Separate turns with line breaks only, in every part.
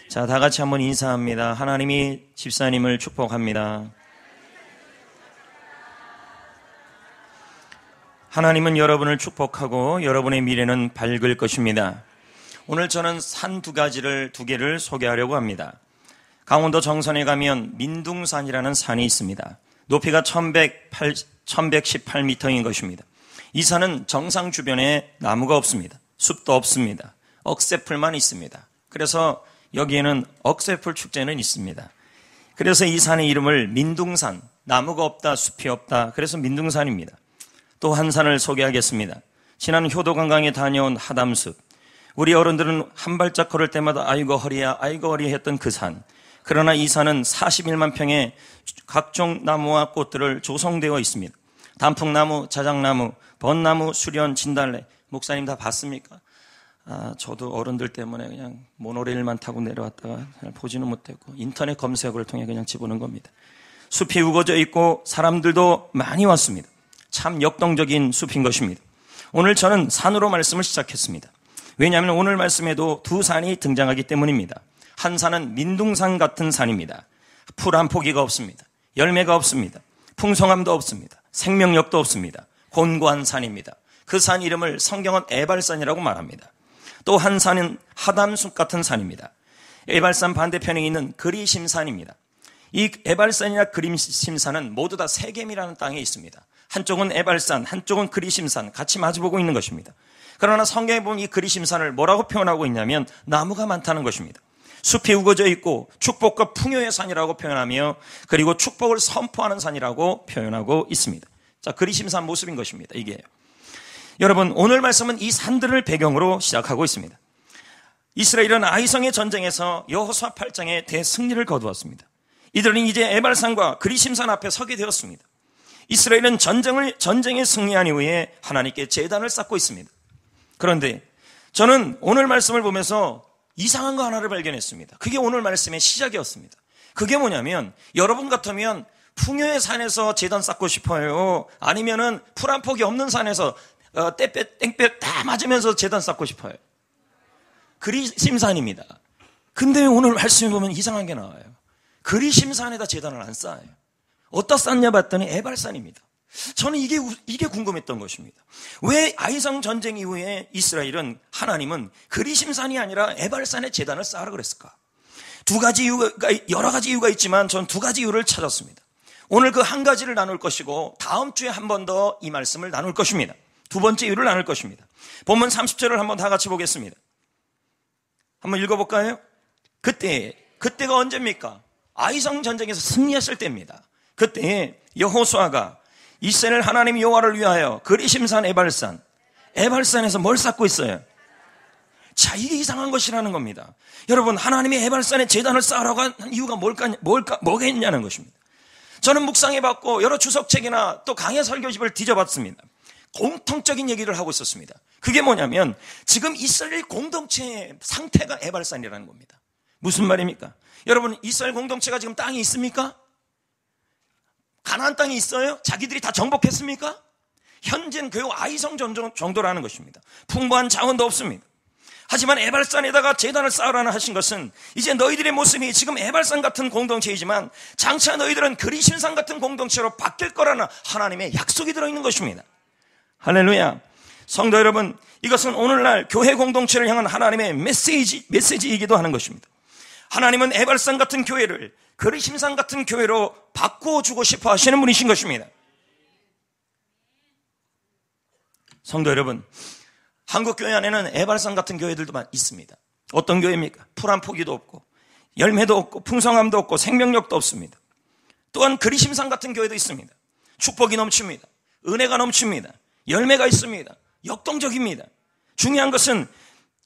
자, 다 같이 한번 인사합니다. 하나님이 집사님을 축복합니다. 하나님은 여러분을 축복하고 여러분의 미래는 밝을 것입니다. 오늘 저는 산 두 개를 소개하려고 합니다. 강원도 정선에 가면 민둥산이라는 산이 있습니다. 높이가 1118m인 것입니다. 이 산은 정상 주변에 나무가 없습니다. 숲도 없습니다. 억새풀만 있습니다. 그래서 여기에는 억새풀 축제는 있습니다. 그래서 이 산의 이름을 민둥산, 나무가 없다, 숲이 없다, 그래서 민둥산입니다. 또 한 산을 소개하겠습니다. 지난 효도관광에 다녀온 하담숲. 우리 어른들은 한 발짝 걸을 때마다 아이고 허리야, 아이고 허리 했던 그 산. 그러나 이 산은 41만 평의 각종 나무와 꽃들을 조성되어 있습니다. 단풍나무, 자작나무, 벚나무, 수련, 진달래. 목사님 다 봤습니까? 저도 어른들 때문에 그냥 모노레일만 타고 내려왔다가 잘 보지는 못했고 인터넷 검색어를 통해 그냥 집어넣은 겁니다. 숲이 우거져 있고 사람들도 많이 왔습니다. 참 역동적인 숲인 것입니다. 오늘 저는 산으로 말씀을 시작했습니다. 왜냐하면 오늘 말씀에도 두 산이 등장하기 때문입니다. 한 산은 민둥산 같은 산입니다. 풀 한 포기가 없습니다. 열매가 없습니다. 풍성함도 없습니다. 생명력도 없습니다. 곤고한 산입니다. 그 산 이름을 성경은 에발산이라고 말합니다. 또 한 산은 하담숲 같은 산입니다. 에발산 반대편에 있는 그리심산입니다. 이 에발산이나 그리심산은 모두 다 세겜이라는 땅에 있습니다. 한쪽은 에발산, 한쪽은 그리심산 같이 마주보고 있는 것입니다. 그러나 성경에 보면 이 그리심산을 뭐라고 표현하고 있냐면 나무가 많다는 것입니다. 숲이 우거져 있고 축복과 풍요의 산이라고 표현하며 그리고 축복을 선포하는 산이라고 표현하고 있습니다. 자, 그리심산 모습인 것입니다. 이게 여러분, 오늘 말씀은 이 산들을 배경으로 시작하고 있습니다. 이스라엘은 아이성의 전쟁에서 여호수아 8장에 대승리를 거두었습니다. 이들은 이제 에발산과 그리심산 앞에 서게 되었습니다. 이스라엘은 전쟁에 승리한 이후에 하나님께 제단을 쌓고 있습니다. 그런데 저는 오늘 말씀을 보면서 이상한 거 하나를 발견했습니다. 그게 오늘 말씀의 시작이었습니다. 그게 뭐냐면 여러분 같으면 풍요의 산에서 제단 쌓고 싶어요? 아니면은 풀 한 폭이 없는 산에서 땡볕 다 맞으면서 제단 쌓고 싶어요? 그리심산입니다. 근데 오늘 말씀을 보면 이상한 게 나와요. 그리심산에다 제단을 안 쌓아요. 어디다 쌓냐 봤더니 에발산입니다. 저는 이게 궁금했던 것입니다. 왜 아이성 전쟁 이후에 이스라엘은 하나님은 그리심산이 아니라 에발산에 제단을 쌓으라 그랬을까? 여러 가지 이유가 있지만 전 두 가지 이유를 찾았습니다. 오늘 그 한 가지를 나눌 것이고 다음 주에 한 번 더 이 말씀을 나눌 것입니다. 두 번째 이유를 나눌 것입니다. 본문 30절을 한번 다 같이 보겠습니다. 한번 읽어볼까요? 그때가 언제입니까? 아이성 전쟁에서 승리했을 때입니다. 그때 여호수아가 이스라엘 하나님 여호와를 위하여 그리심산 에발산에서 뭘 쌓고 있어요? 자, 이게 이상한 것이라는 겁니다. 여러분, 하나님이 에발산에 제단을 쌓으라고 한 이유가 뭐가 있냐는 것입니다. 저는 묵상해봤고 여러 주석책이나 또 강해 설교집을 뒤져봤습니다. 공통적인 얘기를 하고 있었습니다. 그게 뭐냐면 지금 이스라엘 공동체의 상태가 에발산이라는 겁니다. 무슨 말입니까? 여러분, 이스라엘 공동체가 지금 땅이 있습니까? 가나안 땅이 있어요? 자기들이 다 정복했습니까? 현재는 교회 아이성 정도라는 것입니다. 풍부한 자원도 없습니다. 하지만 에발산에다가 제단을 쌓으라는 하신 것은 이제 너희들의 모습이 지금 에발산 같은 공동체이지만 장차 너희들은 그리심산 같은 공동체로 바뀔 거라는 하나님의 약속이 들어있는 것입니다. 할렐루야. 성도 여러분, 이것은 오늘날 교회 공동체를 향한 하나님의 메시지이기도 하는 것입니다. 하나님은 에발산 같은 교회를 그리심산 같은 교회로 바꾸어주고 싶어 하시는 분이신 것입니다. 성도 여러분, 한국교회 안에는 에발산 같은 교회들도 있습니다. 어떤 교회입니까? 풀 한 포기도 없고 열매도 없고 풍성함도 없고 생명력도 없습니다. 또한 그리심산 같은 교회도 있습니다. 축복이 넘칩니다. 은혜가 넘칩니다. 열매가 있습니다. 역동적입니다. 중요한 것은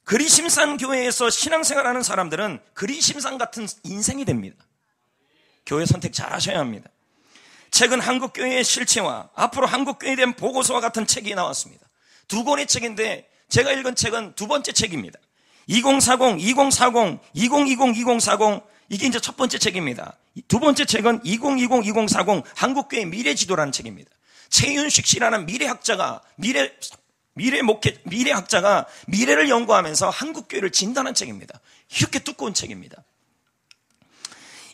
그리심산 교회에서 신앙생활하는 사람들은 그리심산 같은 인생이 됩니다. 교회 선택 잘 하셔야 합니다. 최근 한국교회의 실체와 앞으로 한국교회에 대한 보고서와 같은 책이 나왔습니다. 두 권의 책인데 제가 읽은 책은 두 번째 책입니다. 2040, 2040, 2020, 2040 이게 이제 첫 번째 책입니다. 두 번째 책은 2020, 2040 한국교회 미래지도라는 책입니다. 최윤식 씨라는 미래학자가 미래를 연구하면서 한국교회를 진단한 책입니다. 이렇게 두꺼운 책입니다.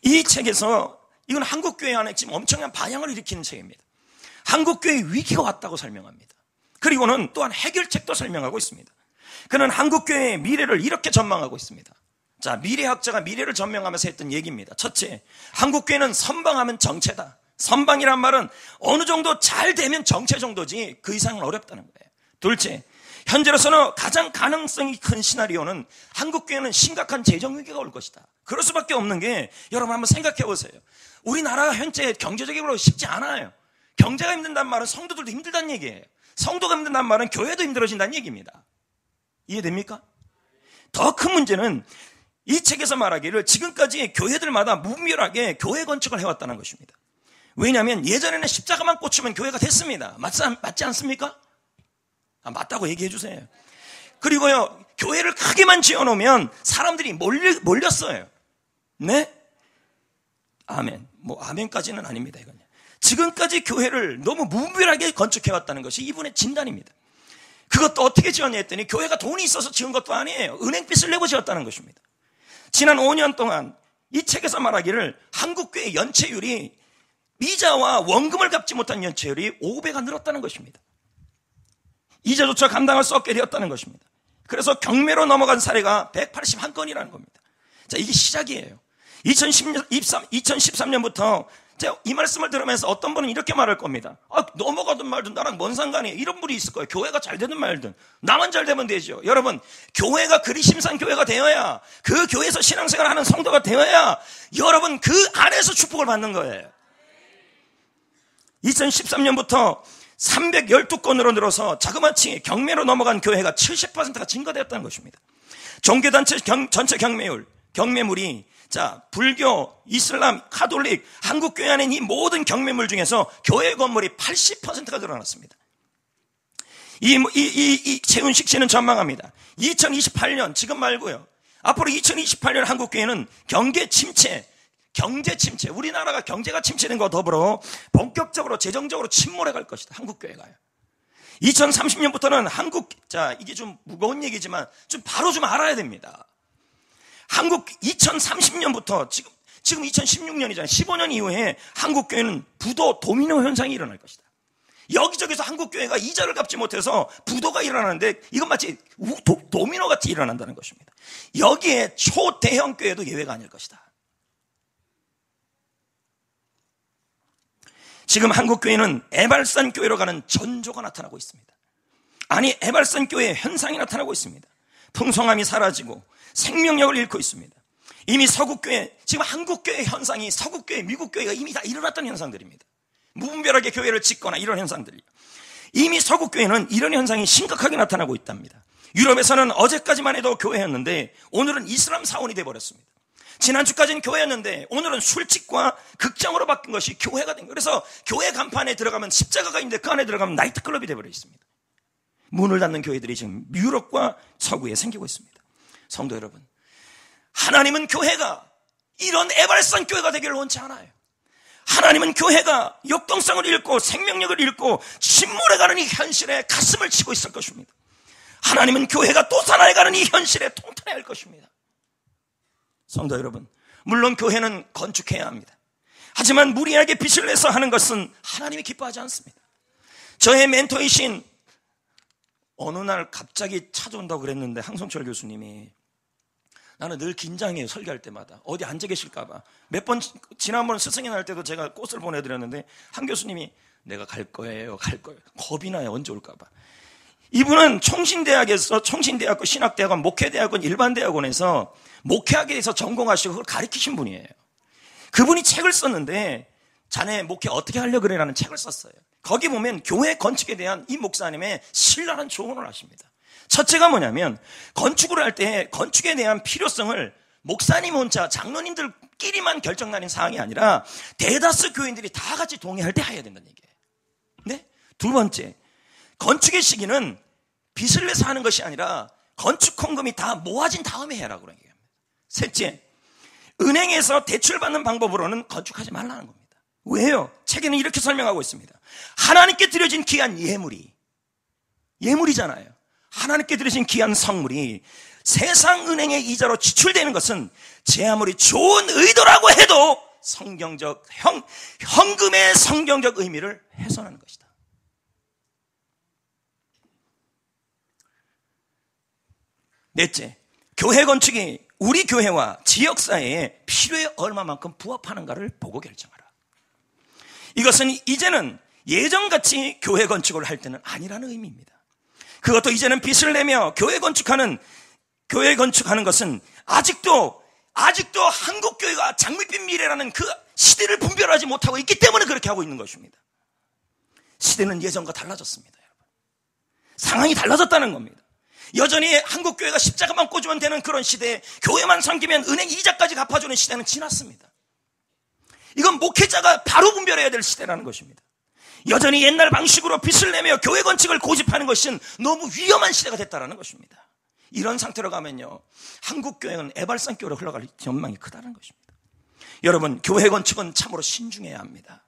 이 책에서 이건 한국교회 안에 지금 엄청난 반향을 일으키는 책입니다. 한국교회의 위기가 왔다고 설명합니다. 그리고는 또한 해결책도 설명하고 있습니다. 그는 한국교회의 미래를 이렇게 전망하고 있습니다. 자, 미래학자가 미래를 전망하면서 했던 얘기입니다. 첫째, 한국교회는 선방하면 정체다. 선방이란 말은 어느 정도 잘 되면 정체 정도지 그 이상은 어렵다는 거예요. 둘째, 현재로서는 가장 가능성이 큰 시나리오는 한국교회는 심각한 재정위기가 올 것이다. 그럴 수밖에 없는 게, 여러분 한번 생각해 보세요. 우리나라가 현재 경제적으로 쉽지 않아요. 경제가 힘든다는 말은 성도들도 힘들다는 얘기예요. 성도가 힘든다는 말은 교회도 힘들어진다는 얘기입니다. 이해됩니까? 더 큰 문제는 이 책에서 말하기를 지금까지 교회들마다 무분별하게 교회 건축을 해왔다는 것입니다. 왜냐하면 예전에는 십자가만 꽂히면 교회가 됐습니다. 맞지 않습니까? 맞다고 얘기해 주세요. 그리고요, 교회를 크게만 지어놓으면 사람들이 몰렸어요. 네? 아멘. 뭐 아멘까지는 아닙니다. 이건 지금까지 교회를 너무 무분별하게 건축해왔다는 것이 이분의 진단입니다. 그것도 어떻게 지었냐 했더니 교회가 돈이 있어서 지은 것도 아니에요. 은행빚을 내고 지었다는 것입니다. 지난 5년 동안 이 책에서 말하기를 한국교회 연체율이 이자와 원금을 갚지 못한 연체율이 5배가 늘었다는 것입니다. 이자조차 감당할 수 없게 되었다는 것입니다. 그래서 경매로 넘어간 사례가 181건이라는 겁니다. 자, 이게 시작이에요. 2013년부터 제가 이 말씀을 들으면서 어떤 분은 이렇게 말할 겁니다. 넘어가든 말든 나랑 뭔 상관이에요. 이런 분이 있을 거예요. 교회가 잘 되든 말든 나만 잘 되면 되죠. 여러분, 교회가 그리 심산 교회가 되어야, 그 교회에서 신앙생활을 하는 성도가 되어야 여러분 그 안에서 축복을 받는 거예요. 2013년부터 312건으로 늘어서 자그마치 경매로 넘어간 교회가 70%가 증가되었다는 것입니다. 종교단체 전체 경매물이, 자, 불교, 이슬람, 카톨릭, 한국교회 안에 이 모든 경매물 중에서 교회 건물이 80%가 늘어났습니다. 이 최은식 씨는 전망합니다. 2028년, 지금 말고요, 앞으로 2028년 한국교회는 경제 침체, 우리나라가 경제가 침체된 것과 더불어 본격적으로 재정적으로 침몰해 갈 것이다. 한국교회가요. 2030년부터는 자, 이게 좀 무거운 얘기지만 바로 좀 알아야 됩니다. 2030년부터 지금 2016년이잖아요. 15년 이후에 한국교회는 부도 도미노 현상이 일어날 것이다. 여기저기서 한국교회가 이자를 갚지 못해서 부도가 일어나는데 이건 마치 도미노 같이 일어난다는 것입니다. 여기에 초대형 교회도 예외가 아닐 것이다. 지금 한국교회는 에발산 교회로 가는 전조가 나타나고 있습니다. 아니, 에발산 교회의 현상이 나타나고 있습니다. 풍성함이 사라지고 생명력을 잃고 있습니다. 이미 서구교회, 지금 한국교회 현상이 서구교회, 미국교회가 이미 다 일어났던 현상들입니다. 무분별하게 교회를 짓거나 이런 현상들이. 이미 서구교회는 이런 현상이 심각하게 나타나고 있답니다. 유럽에서는 어제까지만 해도 교회였는데 오늘은 이슬람 사원이 되어버렸습니다. 지난주까지는 교회였는데 오늘은 술집과 극장으로 바뀐 것이 교회가 된 거예요. 그래서 교회 간판에 들어가면 십자가가 있는데 그 안에 들어가면 나이트클럽이 되어버려 있습니다. 문을 닫는 교회들이 지금 유럽과 서구에 생기고 있습니다. 성도 여러분, 하나님은 교회가 이런 에발산 교회가 되기를 원치 않아요. 하나님은 교회가 역동성을 잃고 생명력을 잃고 침몰해가는 이 현실에 가슴을 치고 있을 것입니다. 하나님은 교회가 또 살아가는 이 현실에 통탄해야 할 것입니다. 성도 여러분, 물론 교회는 건축해야 합니다. 하지만 무리하게 빚을 내서 하는 것은 하나님이 기뻐하지 않습니다. 저의 멘토이신 어느 날 갑자기 찾아온다고 그랬는데, 항성철 교수님이, 나는 늘 긴장해요. 설교할 때마다 어디 앉아 계실까 봐. 몇 번, 지난번 스승의 날 때도 제가 꽃을 보내드렸는데 한 교수님이 내가 갈 거예요. 겁이 나요. 언제 올까 봐. 이분은 총신대학교 신학대학원, 목회대학원, 일반대학원에서 목회학에 대해서 전공하시고 그걸 가르치신 분이에요. 그분이 책을 썼는데 자네 목회 어떻게 하려고 그래? 라는 책을 썼어요. 거기 보면 교회 건축에 대한 이 목사님의 신랄한 조언을 하십니다. 첫째가 뭐냐면, 건축을 할 때 건축에 대한 필요성을 목사님 혼자, 장로님들끼리만 결정나는 사항이 아니라 대다수 교인들이 다 같이 동의할 때 해야 된다는 얘기예요. 네? 두 번째, 건축의 시기는 빚을 내서 하는 것이 아니라 건축 헌금이 다 모아진 다음에 해라고 그런 얘기합니다. 셋째, 은행에서 대출받는 방법으로는 건축하지 말라는 겁니다. 왜요? 책에는 이렇게 설명하고 있습니다. 하나님께 드려진 귀한 예물이잖아요. 하나님께 드리신 귀한 성물이 세상 은행의 이자로 지출되는 것은 제 아무리 좋은 의도라고 해도 현금의 성경적 의미를 훼손하는 것이다. 넷째, 교회 건축이 우리 교회와 지역사회의 필요에 얼마만큼 부합하는가를 보고 결정하라. 이것은 이제는 예전같이 교회 건축을 할 때는 아니라는 의미입니다. 그것도 이제는 빚을 내며 교회 건축하는 것은 아직도 한국교회가 장밋빛 미래라는 그 시대를 분별하지 못하고 있기 때문에 그렇게 하고 있는 것입니다. 시대는 예전과 달라졌습니다, 여러분. 상황이 달라졌다는 겁니다. 여전히 한국교회가 십자가만 꽂으면 되는 그런 시대에 교회만 섬기면 은행 이자까지 갚아주는 시대는 지났습니다. 이건 목회자가 바로 분별해야 될 시대라는 것입니다. 여전히 옛날 방식으로 빚을 내며 교회 건축을 고집하는 것은 너무 위험한 시대가 됐다는 것입니다. 이런 상태로 가면요, 한국교회는 애발산교회로 흘러갈 전망이 크다는 것입니다. 여러분, 교회 건축은 참으로 신중해야 합니다.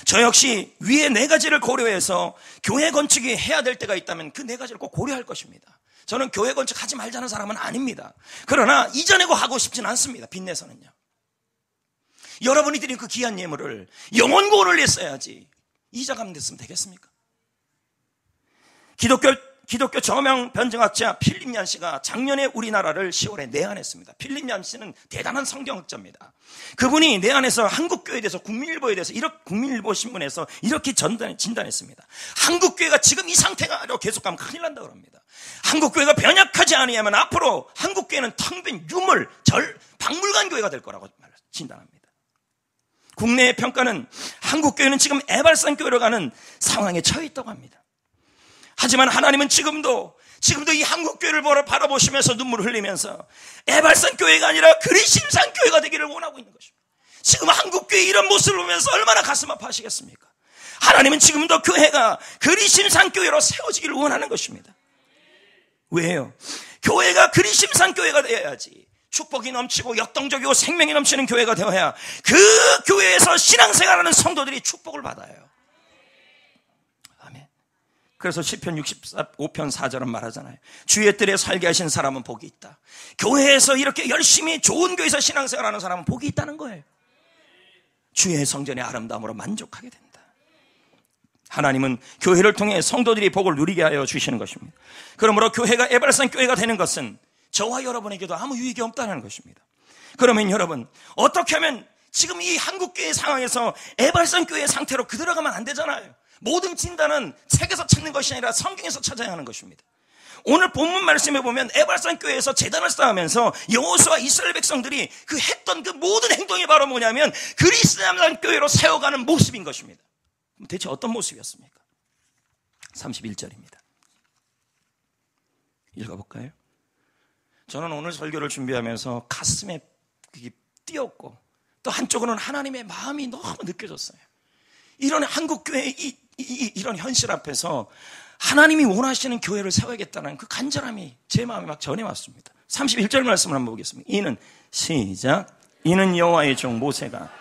저 역시 위에 4가지를 고려해서 교회 건축이 해야 될 때가 있다면 그 4가지를 꼭 고려할 것입니다. 저는 교회 건축 하지 말자는 사람은 아닙니다. 그러나 이전에고 하고 싶지는 않습니다. 빚내서는요. 여러분이 드린 그 귀한 예물을 영혼구원을 위해서야지 이자 갚는 데 쓰면 되겠습니까? 기독교 저명 변증학자 필립 얀 씨가 작년에 우리나라를 10월에 내한했습니다. 필립 얀 씨는 대단한 성경학자입니다. 그분이 내한에서 한국교회에 대해서 국민일보에 대해서 국민일보 신문에서 이렇게 진단했습니다. 한국교회가 지금 이 상태가 계속 가면 큰일 난다고 합니다. 한국교회가 변혁하지 않으면 앞으로 한국교회는 텅 빈 유물, 박물관 교회가 될 거라고 진단합니다. 국내의 평가는 한국교회는 지금 애발산 교회로 가는 상황에 처해 있다고 합니다. 하지만 하나님은 지금도 이 한국교회를 바라보시면서 눈물을 흘리면서 애발산 교회가 아니라 그리심산 교회가 되기를 원하고 있는 것입니다. 지금 한국교회 이런 모습을 보면서 얼마나 가슴 아파하시겠습니까? 하나님은 지금도 교회가 그리심산 교회로 세워지기를 원하는 것입니다. 왜요? 교회가 그리심산 교회가 되어야지 축복이 넘치고 역동적이고 생명이 넘치는 교회가 되어야 그 교회에서 신앙생활하는 성도들이 축복을 받아요. 아멘. 그래서 시편 65편 4절은 말하잖아요. 주의 뜰에 살게 하신 사람은 복이 있다. 교회에서 이렇게 열심히 좋은 교회에서 신앙생활하는 사람은 복이 있다는 거예요. 주의 성전의 아름다움으로 만족하게 된다. 하나님은 교회를 통해 성도들이 복을 누리게 하여 주시는 것입니다. 그러므로 교회가 애발산 교회가 되는 것은 저와 여러분에게도 아무 유익이 없다는 것입니다. 그러면 여러분, 어떻게 하면 지금 이 한국교회 상황에서 애발산 교회의 상태로 그대로 가면 안 되잖아요. 모든 진단은 책에서 찾는 것이 아니라 성경에서 찾아야 하는 것입니다. 오늘 본문 말씀에 보면 애발산 교회에서 제단을 쌓으면서 여호수아 이스라엘 백성들이 했던 그 모든 행동이 바로 뭐냐면 그리스도인의 교회로 세워가는 모습인 것입니다. 그럼 대체 어떤 모습이었습니까? 31절입니다. 읽어볼까요? 저는 오늘 설교를 준비하면서 가슴에 뛰었고 또 한쪽으로는 하나님의 마음이 너무 느껴졌어요. 이런 한국교회의 이런 현실 앞에서 하나님이 원하시는 교회를 세워야겠다는 그 간절함이 제 마음에 막 전해왔습니다. 31절 말씀을 한번 보겠습니다. 이는 여호와의 종 모세가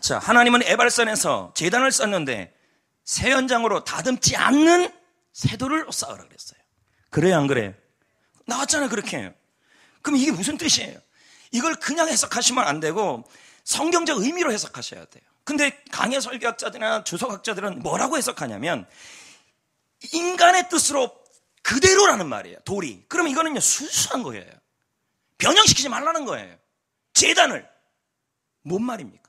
자, 하나님은 에발산에서 제단을 쌓는데 새 현장으로 다듬지 않는 새 돌을 쌓으라 그랬어요. 그래요, 안 그래요? 나왔잖아요, 그렇게 해요. 그럼 이게 무슨 뜻이에요? 이걸 그냥 해석하시면 안 되고 성경적 의미로 해석하셔야 돼요. 근데 강해 설교학자들이나 주석학자들은 뭐라고 해석하냐면 인간의 뜻으로 그대로라는 말이에요, 돌이. 그러면 이거는요, 순수한 거예요. 변형시키지 말라는 거예요. 제단을. 뭔 말입니까?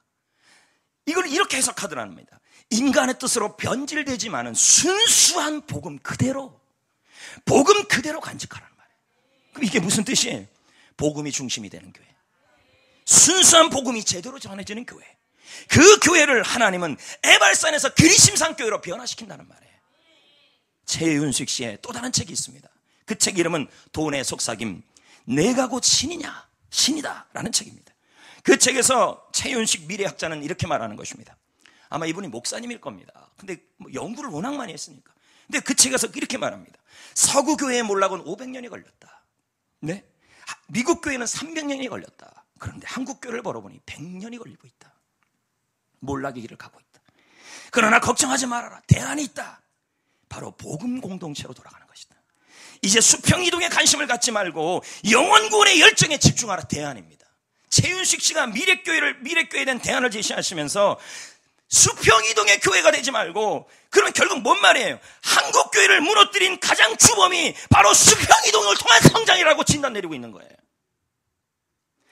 이걸 이렇게 해석하더랍니다. 인간의 뜻으로 변질되지만은 순수한 복음 그대로 간직하라는 말이에요. 그럼 이게 무슨 뜻이에요? 복음이 중심이 되는 교회, 순수한 복음이 제대로 전해지는 교회, 그 교회를 하나님은 에발산에서 그리심산 교회로 변화시킨다는 말이에요. 최윤식 씨의 또 다른 책이 있습니다. 그 책 이름은 돈의 속삭임, 내가 곧 신이다 라는 책입니다. 그 책에서 최윤식 미래학자는 이렇게 말하는 것입니다. 아마 이분이 목사님일 겁니다. 근데 연구를 워낙 많이 했으니까. 근데 그 책에서 이렇게 말합니다. 서구 교회의 몰락은 500년이 걸렸다. 네? 미국 교회는 300년이 걸렸다. 그런데 한국 교회를 벌어보니 100년이 걸리고 있다. 몰락의 길을 가고 있다. 그러나 걱정하지 말아라. 대안이 있다. 바로 복음 공동체로 돌아가는 것이다. 이제 수평 이동에 관심을 갖지 말고 영혼 구원의 열정에 집중하라. 대안입니다. 최윤식 씨가 미래교회에 대한 대안을 제시하시면서 수평 이동의 교회가 되지 말고, 그러면 결국 뭔 말이에요? 한국 교회를 무너뜨린 가장 주범이 바로 수평 이동을 통한 성장이라고 진단 내리고 있는 거예요.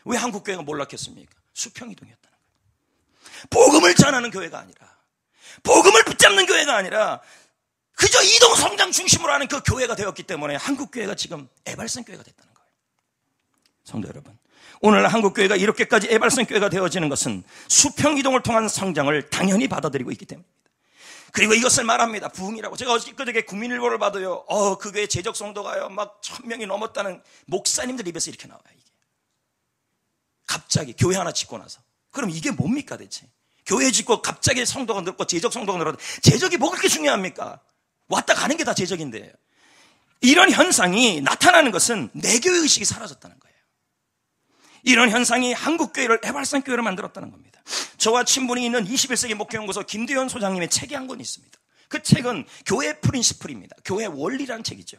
왜 한국 교회가 몰락했습니까? 수평 이동이었다는 거예요. 복음을 전하는 교회가 아니라, 복음을 붙잡는 교회가 아니라 그저 이동 성장 중심으로 하는 그 교회가 되었기 때문에 한국 교회가 지금 애발성 교회가 됐다는 거예요. 성도 여러분, 오늘 한국 교회가 이렇게까지 애발성 교회가 되어지는 것은 수평 이동을 통한 성장을 당연히 받아들이고 있기 때문입니다. 그리고 이것을 말합니다. 부흥이라고. 제가 어저께 국민일보를 봐도요, 그 교회 재적 성도가요 막 1000명이 넘었다는 목사님들 입에서 이렇게 나와요. 이게 갑자기 교회 하나 짓고 나서. 그럼 이게 뭡니까 대체? 교회 짓고 갑자기 성도가 늘고 재적 성도가 늘어도 재적이 뭐 그렇게 중요합니까? 왔다 가는 게 다 재적인데. 이런 현상이 나타나는 것은 내교회 의식이 사라졌다는 거예요. 이런 현상이 한국교회를 애발성 교회로 만들었다는 겁니다. 저와 친분이 있는 21세기 목회연구소 김대현 소장님의 책이 한 권 있습니다. 그 책은 교회 프린시플입니다. 교회 원리라는 책이죠.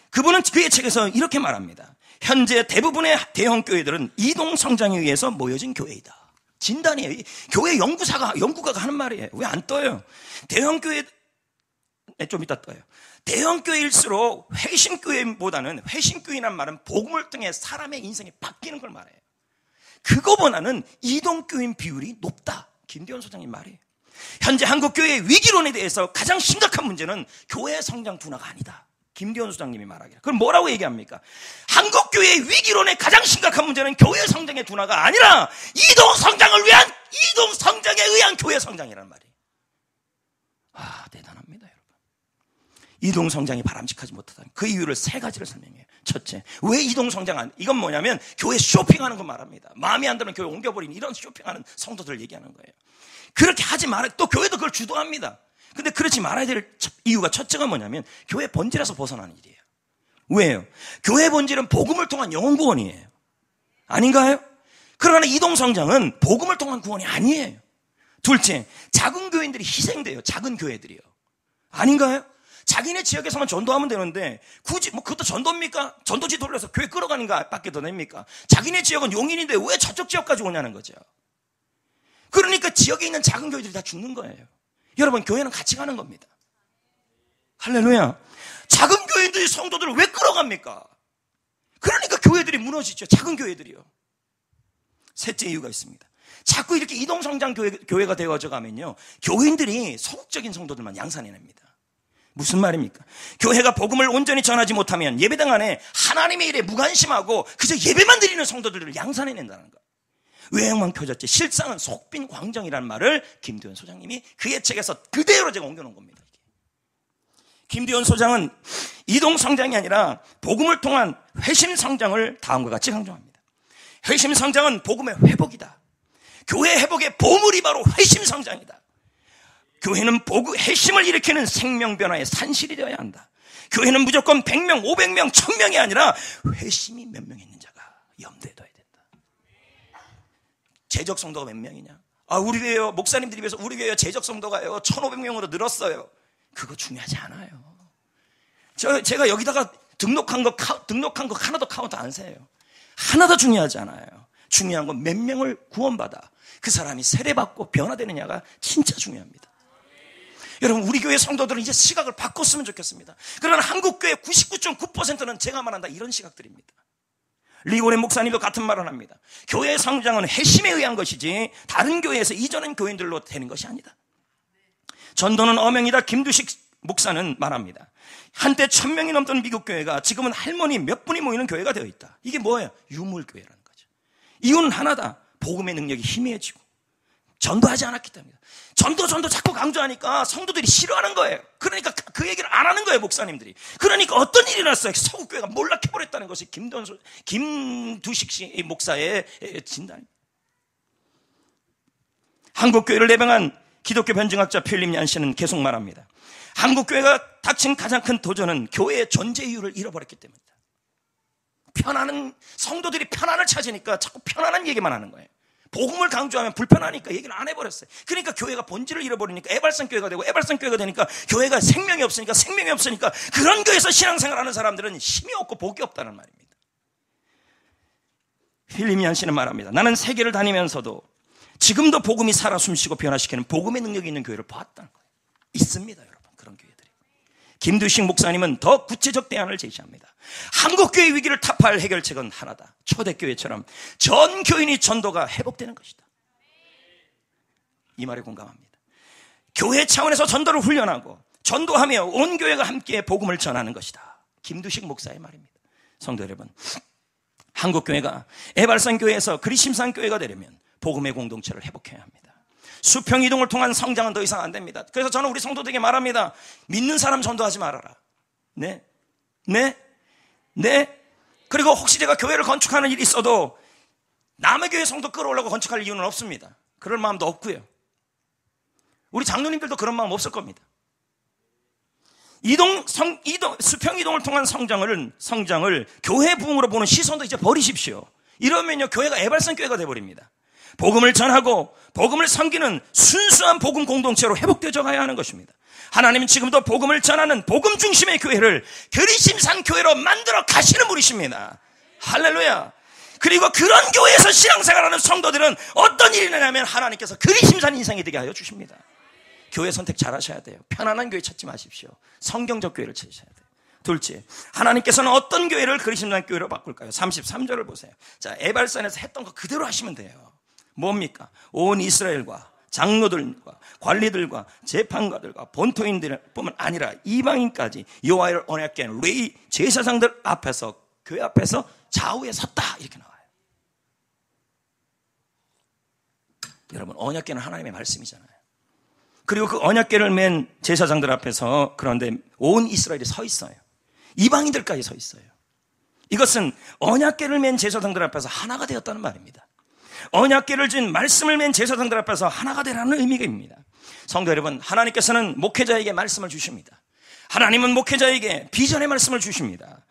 그분은 그의 책에서 이렇게 말합니다. 현재 대부분의 대형 교회들은 이동 성장에 의해서 모여진 교회이다. 진단이에요. 교회 연구가가 하는 말이에요. 왜 안 떠요? 대형 교회, 좀 이따 떠요. 대형 교회일수록 회심교회보다는, 회심교회란 말은 복음을 통해 사람의 인생이 바뀌는 걸 말해요. 그거보다는 이동교인 비율이 높다. 김대원 소장님 말이에요. 현재 한국교회의 위기론에 대해서 가장 심각한 문제는 교회 성장 둔화가 아니다. 김대원 소장님이 말하기를. 그럼 뭐라고 얘기합니까? 한국교회의 위기론의 가장 심각한 문제는 교회 성장의 둔화가 아니라 이동 성장에 의한 교회 성장이라는 말이에요. 대단합니다, 여러분. 이동 성장이 바람직하지 못하다는 그 이유를 3가지를 설명해요. 첫째, 왜 이동 성장 안? 이건 뭐냐면 교회 쇼핑하는 거 말합니다. 마음에 안 들면 교회 옮겨버리는 이런 쇼핑하는 성도들 얘기하는 거예요. 그렇게 하지 말아요. 또 교회도 그걸 주도합니다. 근데 그렇지 말아야 될 이유가 첫째가 뭐냐면 교회 본질에서 벗어나는 일이에요. 왜요? 교회 본질은 복음을 통한 영혼 구원이에요. 아닌가요? 그러나 이동 성장은 복음을 통한 구원이 아니에요. 둘째, 작은 교인들이 희생돼요. 작은 교회들이요. 아닌가요? 자기네 지역에서만 전도하면 되는데 굳이 그것도 전도입니까? 전도지 돌려서 교회 끌어가는 거 밖에 더 냅니까? 자기네 지역은 용인인데 왜 저쪽 지역까지 오냐는 거죠. 그러니까 지역에 있는 작은 교회들이 다 죽는 거예요. 여러분, 교회는 같이 가는 겁니다. 할렐루야. 작은 교회들이 성도들을 왜 끌어갑니까? 그러니까 교회들이 무너지죠. 작은 교회들이요. 셋째 이유가 있습니다. 자꾸 이렇게 이동성장 교회가 되어져 가면요, 교인들이 소극적인 성도들만 양산해냅니다. 무슨 말입니까? 교회가 복음을 온전히 전하지 못하면 예배당 안에 하나님의 일에 무관심하고 그저 예배만 드리는 성도들을 양산해낸다는 거예요. 외형만 켜졌지 실상은 속빈 광정이라는 말을 김대현 소장님이 그의 책에서 그대로 제가 옮겨놓은 겁니다. 김대현 소장은 이동성장이 아니라 복음을 통한 회심성장을 다음과 같이 강조합니다. 회심성장은 복음의 회복이다. 교회 회복의 보물이 바로 회심성장이다. 교회는 회심을 일으키는 생명변화의 산실이 되어야 한다. 교회는 무조건 100명, 500명, 1000명이 아니라 회심이 몇 명 있는 자가 염두에 둬야 된다. 재적 성도가 몇 명이냐? 우리 교회요, 목사님들 입에서 우리 교회 재적 성도가요 1500명으로 늘었어요. 그거 중요하지 않아요. 제가 여기다가 등록한 거 하나도 카운트 안 세요. 하나도 중요하지 않아요. 중요한 건 몇 명을 구원받아 그 사람이 세례받고 변화되느냐가 진짜 중요합니다. 여러분, 우리 교회 성도들은 이제 시각을 바꿨으면 좋겠습니다. 그러나 한국교회 99.9%는 제가 말한다 이런 시각들입니다. 리고렌 목사님도 같은 말을 합니다. 교회의 성장은 회심에 의한 것이지 다른 교회에서 이전한 교인들로 되는 것이 아니다. 전도는 어명이다. 김두식 목사는 말합니다. 한때 1000명이 넘던 미국 교회가 지금은 할머니 몇 분이 모이는 교회가 되어 있다. 이게 뭐예요? 유물교회라는 거죠. 이유는 하나다. 복음의 능력이 희미해지고 전도하지 않았기 때문이다. 전도 자꾸 강조하니까 성도들이 싫어하는 거예요. 그러니까 그 얘기를 안 하는 거예요, 목사님들이. 그러니까 어떤 일이 났어요? 서구교회가 몰락해버렸다는 것이 김두식 씨 목사의 진단입니다. 한국교회를 내방한 기독교 변증학자 필립 얀시는 계속 말합니다. 한국교회가 닥친 가장 큰 도전은 교회의 존재 이유를 잃어버렸기 때문이다. 성도들이 편안을 찾으니까 자꾸 편안한 얘기만 하는 거예요. 복음을 강조하면 불편하니까 얘기를 안 해버렸어요. 그러니까 교회가 본질을 잃어버리니까 에발산 교회가 되고, 에발산 교회가 되니까 교회가 생명이 없으니까 그런 교회에서 신앙생활하는 사람들은 힘이 없고 복이 없다는 말입니다. 휠리미안 씨는 말합니다. 나는 세계를 다니면서도 지금도 복음이 살아 숨쉬고 변화시키는 복음의 능력이 있는 교회를 봤다는 거예요. 있습니다, 여러분. 그런 교회들이. 김두식 목사님은 더 구체적 대안을 제시합니다. 한국교회 위기를 타파할 해결책은 하나다. 초대교회처럼 전 교인이 전도가 회복되는 것이다. 이 말에 공감합니다. 교회 차원에서 전도를 훈련하고 전도하며 온 교회가 함께 복음을 전하는 것이다. 김두식 목사의 말입니다. 성도 여러분, 한국교회가 에발산교회에서 그리심산교회가 되려면 복음의 공동체를 회복해야 합니다. 수평이동을 통한 성장은 더 이상 안 됩니다. 그래서 저는 우리 성도들에게 말합니다. 믿는 사람 전도하지 말아라. 네. 그리고 혹시 제가 교회를 건축하는 일이 있어도 남의 교회 성도 끌어오려고 건축할 이유는 없습니다. 그럴 마음도 없고요. 우리 장로님들도 그런 마음 없을 겁니다. 수평이동을 통한 성장을 교회 부흥으로 보는 시선도 이제 버리십시오. 이러면요, 교회가 에발산 교회가 돼버립니다. 복음을 전하고 복음을 섬기는 순수한 복음 공동체로 회복되어 가야 하는 것입니다. 하나님은 지금도 복음을 전하는 복음 중심의 교회를 그리심산 교회로 만들어 가시는 분이십니다. 할렐루야. 그리고 그런 교회에서 신앙생활하는 성도들은 어떤 일이 나냐면 하나님께서 그리심산 인생이 되게 하여 주십니다. 교회 선택 잘 하셔야 돼요. 편안한 교회 찾지 마십시오. 성경적 교회를 찾으셔야 돼요. 둘째, 하나님께서는 어떤 교회를 그리심산 교회로 바꿀까요? 33절을 보세요. 자, 에발산에서 했던 거 그대로 하시면 돼요. 뭡니까? 온 이스라엘과 장로들과 관리들과 재판가들과 본토인들뿐만 아니라 이방인까지 여호와의 언약궤 레위 제사장들 앞에서, 교회 앞에서 좌우에 섰다, 이렇게 나와요. 여러분, 언약궤는 하나님의 말씀이잖아요. 그리고 그 언약궤를 맨 제사장들 앞에서, 그런데 온 이스라엘이 서 있어요. 이방인들까지 서 있어요. 이것은 언약궤를 맨 제사장들 앞에서 하나가 되었다는 말입니다. 언약궤를 진 말씀을 맨 제사장들 앞에서 하나가 되라는 의미입니다. 성도 여러분, 하나님께서는 목회자에게 말씀을 주십니다. 하나님은 목회자에게 비전의 말씀을 주십니다.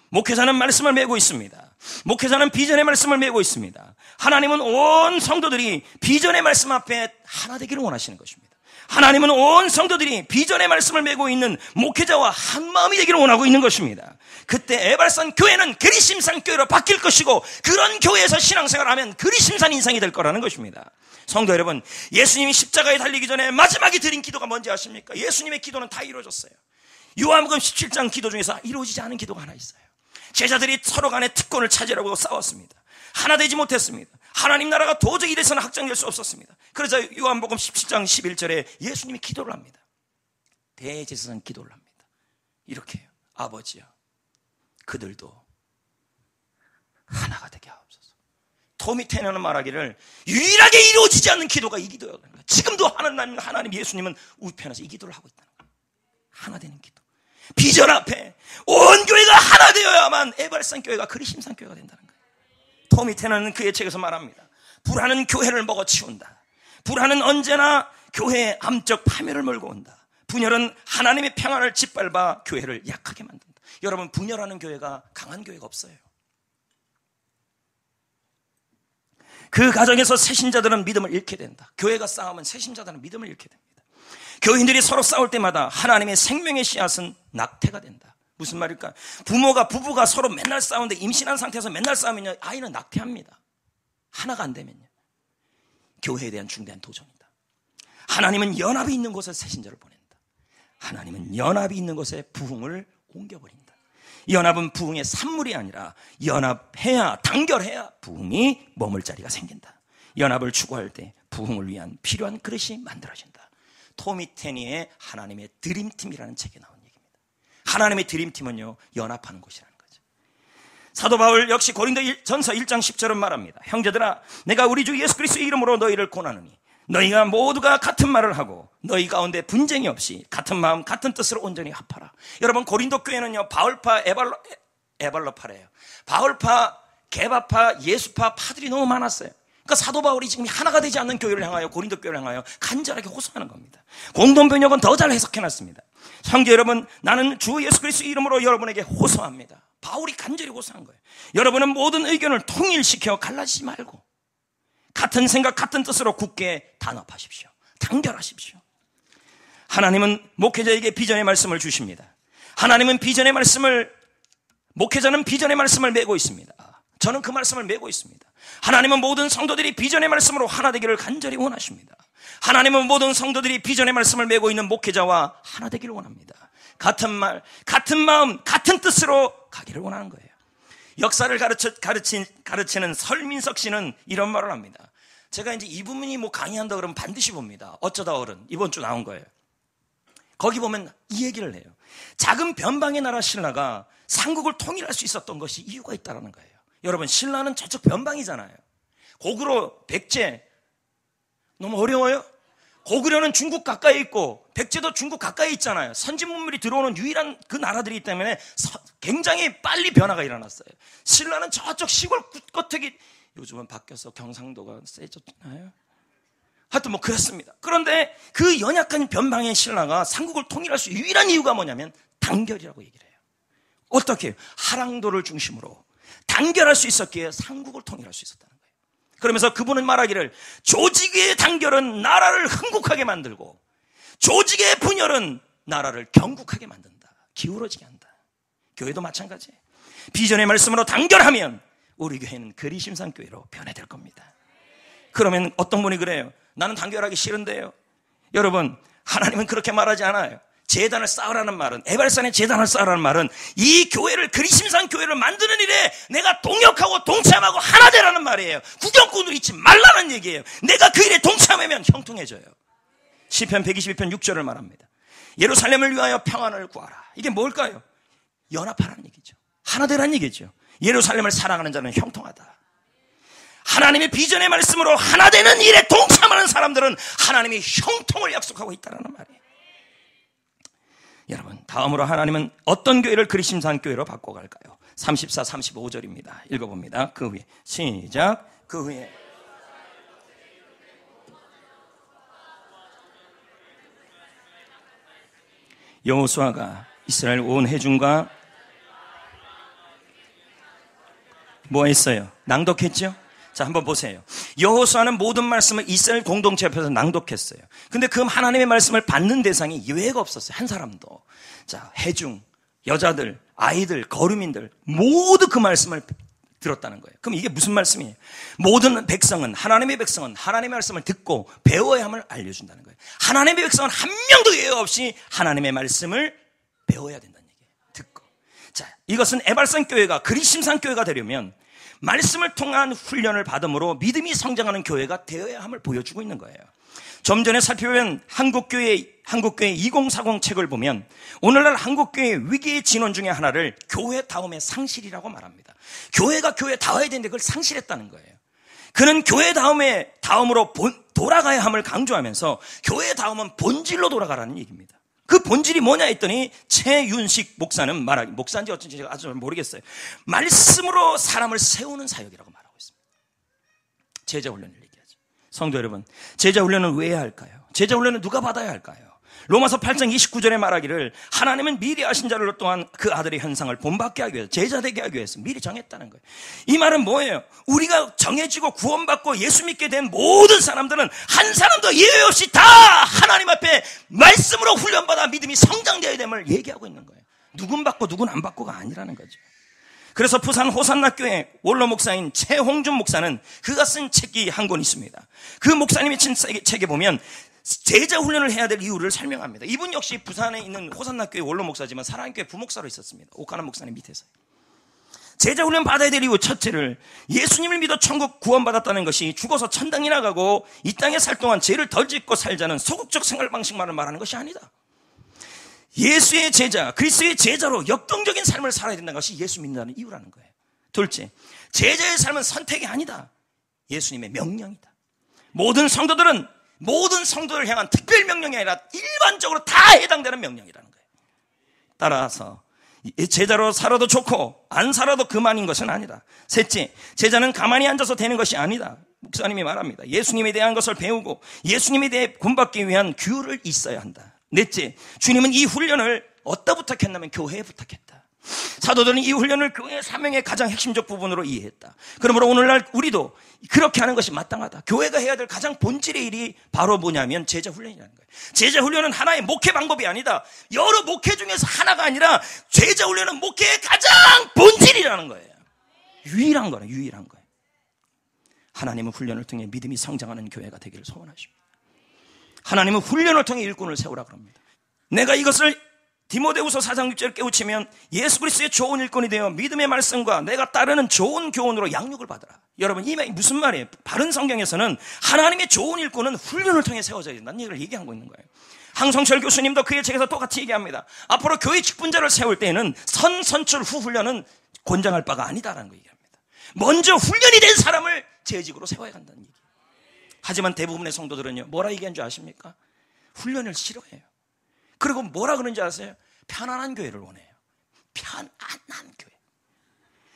목회자는 말씀을 메고 있습니다. 목회자는 비전의 말씀을 메고 있습니다. 하나님은 온 성도들이 비전의 말씀 앞에 하나 되기를 원하시는 것입니다. 하나님은 온 성도들이 비전의 말씀을 메고 있는 목회자와 한 마음이 되기를 원하고 있는 것입니다. 그때 에발산 교회는 그리심산 교회로 바뀔 것이고, 그런 교회에서 신앙생활하면 그리심산 인생이 될 거라는 것입니다. 성도 여러분, 예수님이 십자가에 달리기 전에 마지막에 드린 기도가 뭔지 아십니까? 예수님의 기도는 다 이루어졌어요. 요한복음 17장 기도 중에서 이루어지지 않은 기도가 하나 있어요. 제자들이 서로 간에 특권을 차지하려고 싸웠습니다. 하나 되지 못했습니다. 하나님 나라가 도저히 이래서는 확장될 수 없었습니다. 그래서 요한복음 17장 11절에 예수님이 기도를 합니다. 대제사장 기도를 합니다. 이렇게 해요. 아버지여, 그들도 하나가 되게 하옵소서. 토미 테너는 말하기를 유일하게 이루어지지 않는 기도가 이 기도예요. 지금도 하나님 예수님은 우편에서 이 기도를 하고 있다는 거예요. 하나 되는 기도. 비전 앞에 온 교회가 하나 되어야만 에발산 교회가 그리심산 교회가 된다는 거예요. 토미 테너는 그의 책에서 말합니다. 불화는 교회를 먹어치운다. 불화는 언제나 교회에 암적 파멸을 몰고 온다. 분열은 하나님의 평안을 짓밟아 교회를 약하게 만든다. 여러분, 분열하는 교회가 강한 교회가 없어요. 그 과정에서 새신자들은 믿음을 잃게 된다. 교회가 싸우면 새신자들은 믿음을 잃게 됩니다. 교인들이 서로 싸울 때마다 하나님의 생명의 씨앗은 낙태가 된다. 무슨 말일까? 부부가 서로 맨날 싸우는데 임신한 상태에서 맨날 싸우면요, 아이는 낙태합니다. 하나가 안 되면요. 교회에 대한 중대한 도전이다. 하나님은 연합이 있는 곳에 새신자를 보낸다. 하나님은 연합이 있는 곳에 부흥을 옮겨버린다. 연합은 부흥의 산물이 아니라 연합해야, 단결해야 부흥이 머물 자리가 생긴다. 연합을 추구할 때 부흥을 위한 필요한 그릇이 만들어진다. 토미 테니의 하나님의 드림팀이라는 책에 나온 얘기입니다. 하나님의 드림팀은요, 연합하는 곳이라는 거죠. 사도 바울 역시 고린도전서 1장 10절은 말합니다. 형제들아, 내가 우리 주 예수 그리스도의 이름으로 너희를 고나느니 너희가 모두가 같은 말을 하고 너희 가운데 분쟁이 없이 같은 마음 같은 뜻으로 온전히 합하라. 여러분, 고린도 교회는요, 바울파 에발로파래요. 바울파, 게바파, 예수파 파들이 너무 많았어요. 그러니까 사도 바울이 지금 하나가 되지 않는 교회를 향하여, 고린도 교회를 향하여 간절하게 호소하는 겁니다. 공동 번역은 더 잘 해석해놨습니다. 형제 여러분, 나는 주 예수 그리스도의 이름으로 여러분에게 호소합니다. 바울이 간절히 호소한 거예요. 여러분은 모든 의견을 통일시켜 갈라지지 말고 같은 생각, 같은 뜻으로 굳게 단합하십시오. 단결하십시오. 하나님은 목회자에게 비전의 말씀을 주십니다. 하나님은 비전의 말씀을, 목회자는 비전의 말씀을 메고 있습니다. 저는 그 말씀을 메고 있습니다. 하나님은 모든 성도들이 비전의 말씀으로 하나 되기를 간절히 원하십니다. 하나님은 모든 성도들이 비전의 말씀을 메고 있는 목회자와 하나 되기를 원합니다. 같은 말, 같은 마음, 같은 뜻으로 가기를 원하는 거예요. 역사를 가르치는 설민석 씨는 이런 말을 합니다. 제가 이제 이분이 뭐 강의한다 그러면 반드시 봅니다. 어쩌다 어른, 이번 주 나온 거예요. 거기 보면 이 얘기를 해요. 작은 변방의 나라 신라가 삼국을 통일할 수 있었던 것이 이유가 있다는 거예요. 여러분, 신라는 저쪽 변방이잖아요. 고구려, 백제, 너무 어려워요? 고구려는 중국 가까이 있고 백제도 중국 가까이 있잖아요. 선진 문물이 들어오는 유일한 그 나라들이기 때문에 굉장히 빨리 변화가 일어났어요. 신라는 저쪽 시골 겉에기, 요즘은 바뀌어서 경상도가 세졌나요? 하여튼 뭐 그렇습니다. 그런데 그 연약한 변방의 신라가 삼국을 통일할 수 있는 유일한 이유가 뭐냐면 단결이라고 얘기를 해요. 어떻게 해요? 하랑도를 중심으로 단결할 수 있었기에 삼국을 통일할 수 있었다는 거예요. 그러면서 그분은 말하기를 조직의 단결은 나라를 흥국하게 만들고 조직의 분열은 나라를 경국하게 만든다. 기울어지게 한다. 교회도 마찬가지예요. 비전의 말씀으로 단결하면 우리 교회는 그리심산교회로 변해될 겁니다. 그러면 어떤 분이 그래요. 나는 단결하기 싫은데요. 여러분, 하나님은 그렇게 말하지 않아요. 재단을 쌓으라는 말은, 에발산의 재단을 쌓으라는 말은 이 교회를, 그리심산 교회를 만드는 일에 내가 동역하고 동참하고 하나 되라는 말이에요. 구경꾼으로 있지 말라는 얘기예요. 내가 그 일에 동참하면 형통해져요. 시편 122편 6절을 말합니다. 예루살렘을 위하여 평안을 구하라. 이게 뭘까요? 연합하라는 얘기죠. 하나 되라는 얘기죠. 예루살렘을 사랑하는 자는 형통하다. 하나님의 비전의 말씀으로 하나 되는 일에 동참하는 사람들은 하나님이 형통을 약속하고 있다는 말이에요. 여러분, 다음으로 하나님은 어떤 교회를 그리심산 교회로 바꿔갈까요? 34, 35절입니다. 읽어봅니다. 그 후에 시작. 그 후에 여호수아가 이스라엘 온 회중과 뭐 했어요? 낭독했죠? 자, 한번 보세요. 여호수아는 모든 말씀을 이스라엘 공동체 앞에서 낭독했어요. 근데 그 하나님의 말씀을 받는 대상이 예외가 없었어요. 한 사람도. 자, 회중, 여자들, 아이들, 거류민들 모두 그 말씀을 들었다는 거예요. 그럼 이게 무슨 말씀이에요? 모든 백성은, 하나님의 백성은 하나님의 말씀을 듣고 배워야 함을 알려준다는 거예요. 하나님의 백성은 한 명도 예외 없이 하나님의 말씀을 배워야 된다는 얘기예요. 듣고. 자, 이것은 에발산 교회가, 그리심산 교회가 되려면 말씀을 통한 훈련을 받음으로 믿음이 성장하는 교회가 되어야 함을 보여주고 있는 거예요. 좀 전에 살펴본 한국교회 2040 책을 보면 오늘날 한국교회 위기의 진원 중에 하나를 교회다움의 상실이라고 말합니다. 교회가 교회다워야 되는데 그걸 상실했다는 거예요. 그는 교회다움으로 돌아가야 함을 강조하면서 교회다움은 본질로 돌아가라는 얘기입니다. 그 본질이 뭐냐 했더니 최윤식 목사는 목사인지 어쩐지 제가 아주 모르겠어요. 말씀으로 사람을 세우는 사역이라고 말하고 있습니다. 제자훈련을 얘기하죠. 성도 여러분, 제자훈련은 왜 해야 할까요? 제자훈련은 누가 받아야 할까요? 로마서 8장 29절에 말하기를 하나님은 미리 아신 자를 또한 그 아들의 현상을 본받게 하기 위해서, 제자되게 하기 위해서 미리 정했다는 거예요. 이 말은 뭐예요? 우리가 정해지고 구원받고 예수 믿게 된 모든 사람들은 한 사람도 예외 없이 다 하나님 앞에 말씀으로 훈련받아 믿음이 성장되어야 됨을 얘기하고 있는 거예요. 누군 받고 누군 안 받고가 아니라는 거죠. 그래서 부산 호산나교회 원로 목사인 최홍준 목사는 그가 쓴 책이 한 권 있습니다. 그 목사님이 쓴 책에 보면 제자 훈련을 해야 될 이유를 설명합니다. 이분 역시 부산에 있는 호산나교회 원로 목사지만 사랑교회 부목사로 있었습니다. 오카나 목사님 밑에서. 제자 훈련 받아야 될 이유 첫째를, 예수님을 믿어 천국 구원받았다는 것이 죽어서 천당이 나가고 이 땅에 살 동안 죄를 덜 짓고 살자는 소극적 생활 방식만을 말하는 것이 아니다. 예수의 제자, 그리스도의 제자로 역동적인 삶을 살아야 된다는 것이 예수 믿는다는 이유라는 거예요. 둘째, 제자의 삶은 선택이 아니다. 예수님의 명령이다. 모든 성도들을 향한 특별 명령이 아니라 일반적으로 다 해당되는 명령이라는 거예요. 따라서 제자로 살아도 좋고 안 살아도 그만인 것은 아니다. 셋째, 제자는 가만히 앉아서 되는 것이 아니다. 목사님이 말합니다. 예수님에 대한 것을 배우고 예수님에 대해 본받기 위한 규율을 있어야 한다. 넷째, 주님은 이 훈련을 어디다 부탁했냐면 교회에 부탁했다. 사도들은 이 훈련을 교회의 사명의 가장 핵심적 부분으로 이해했다. 그러므로 오늘날 우리도 그렇게 하는 것이 마땅하다. 교회가 해야 될 가장 본질의 일이 바로 뭐냐면 제자 훈련이라는 거예요. 제자 훈련은 하나의 목회 방법이 아니다. 여러 목회 중에서 하나가 아니라 제자 훈련은 목회의 가장 본질이라는 거예요. 유일한 거예요. 유일한 거예요. 하나님은 훈련을 통해 믿음이 성장하는 교회가 되기를 소원하십니다. 하나님은 훈련을 통해 일꾼을 세우라 그럽니다. 내가 이것을 디모데후서 4장 6절을 깨우치면 예수 그리스도의 좋은 일꾼이 되어 믿음의 말씀과 내가 따르는 좋은 교훈으로 양육을 받으라. 여러분, 이 말이 무슨 말이에요? 바른 성경에서는 하나님의 좋은 일꾼은 훈련을 통해 세워져야 된다는 얘기를 얘기하고 있는 거예요. 항성철 교수님도 그의 책에서 똑같이 얘기합니다. 앞으로 교회 직분자를 세울 때에는 선출 후 훈련은 권장할 바가 아니다라는 거 얘기합니다. 먼저 훈련이 된 사람을 재직으로 세워야 한다는 얘기예요. 하지만 대부분의 성도들은요, 뭐라 얘기한 줄 아십니까? 훈련을 싫어해요. 그리고 뭐라 그러는지 아세요? 편안한 교회를 원해요. 편안한 교회.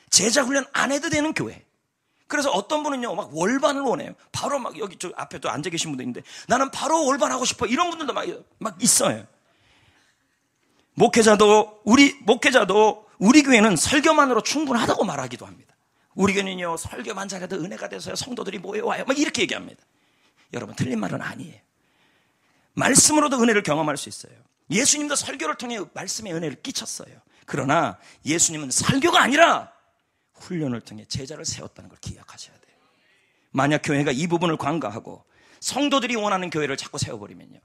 제자 훈련 안 해도 되는 교회. 그래서 어떤 분은요, 막 월반을 원해요. 바로 막 여기 저 앞에 또 앉아 계신 분도 있는데 나는 바로 월반하고 싶어. 이런 분들도 막 있어요. 목회자도 우리 교회는 설교만으로 충분하다고 말하기도 합니다. 우리 교회는요, 설교만 잘해도 은혜가 돼서요, 성도들이 모여와요. 막 이렇게 얘기합니다. 여러분, 틀린 말은 아니에요. 말씀으로도 은혜를 경험할 수 있어요. 예수님도 설교를 통해 말씀의 은혜를 끼쳤어요. 그러나 예수님은 설교가 아니라 훈련을 통해 제자를 세웠다는 걸 기억하셔야 돼요. 만약 교회가 이 부분을 관가하고 성도들이 원하는 교회를 자꾸 세워버리면요,